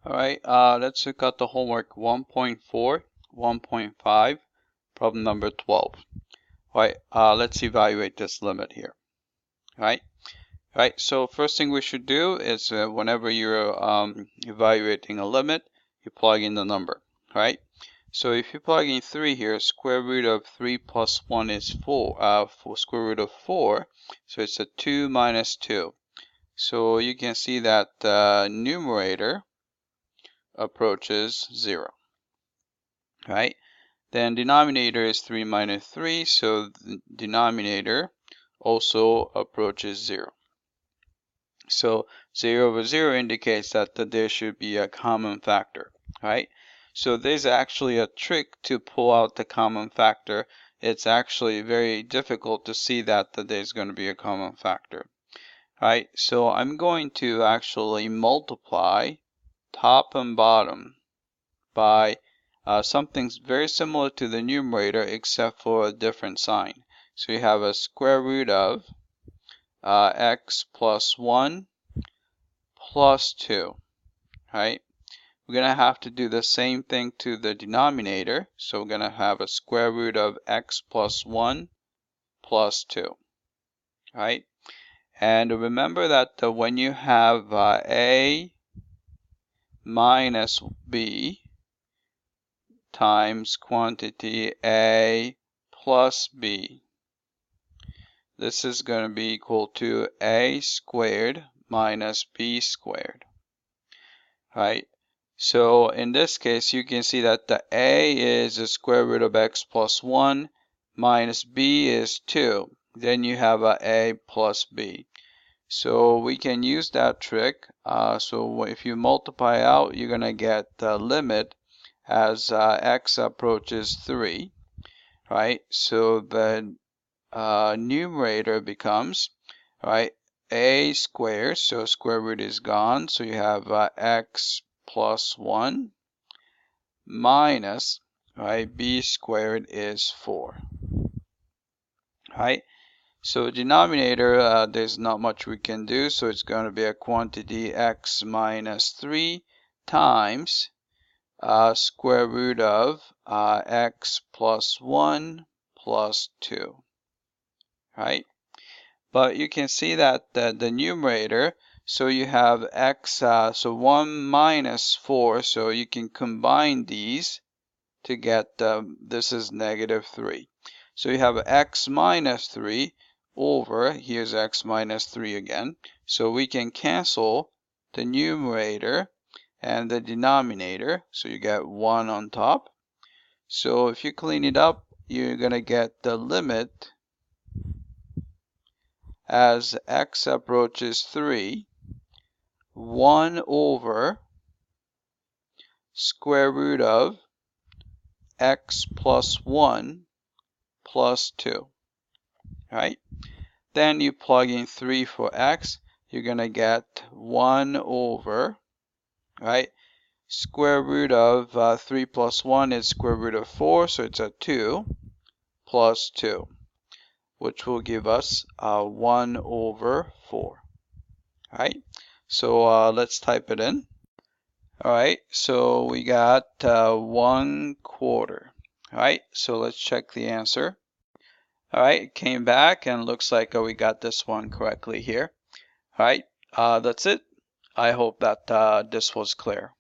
Alright, let's look at the homework 1.4, 1.5, problem number 12. Alright, let's evaluate this limit here. Alright, so first thing we should do is whenever you're evaluating a limit, you plug in the number. Alright, so if you plug in 3 here, square root of 3 plus 1 is 4, for square root of 4, so it's a 2 minus 2. So you can see that the numerator approaches 0, right? Then denominator is 3 minus 3, so the denominator also approaches 0. So 0 over 0 indicates that there should be a common factor, right? So there's actually a trick to pull out the common factor. It's actually very difficult to see that there's going to be a common factor, right? So I'm going to actually multiply top and bottom by something very similar to the numerator except for a different sign. So you have a square root of x plus 1 plus 2, right? We're going to have to do the same thing to the denominator. So we're going to have a square root of x plus 1 plus 2, right? And remember that when you have a minus b times quantity a plus b, this is going to be equal to a squared minus b squared, right? So in this case, you can see that the a is the square root of x plus 1 minus b is 2. Then you have a plus b. So we can use that trick. So if you multiply out, you're going to get the limit as x approaches 3, right? So the numerator becomes, right, a squared, so square root is gone, so you have x plus 1 minus, right, b squared is 4, right? So denominator, there's not much we can do, so it's going to be a quantity x minus 3 times square root of x plus 1 plus 2, right? But you can see that the numerator, so you have x, so 1 minus 4, so you can combine these to get, this is negative 3. So you have x minus 3 over, here's x minus 3 again. So we can cancel the numerator and the denominator, so you get 1 on top. So if you clean it up, you're going to get the limit as x approaches 3, 1 over square root of x plus 1 plus 2, right? Then you plug in 3 for x, you're going to get 1 over, right? Square root of 3 plus 1 is square root of 4, so it's a 2 plus 2, which will give us 1 over 4, right? So let's type it in. All right, so we got 1/4. All right, so let's check the answer. All right, it came back and looks like we got this one correctly here. All right, that's it. I hope that this was clear.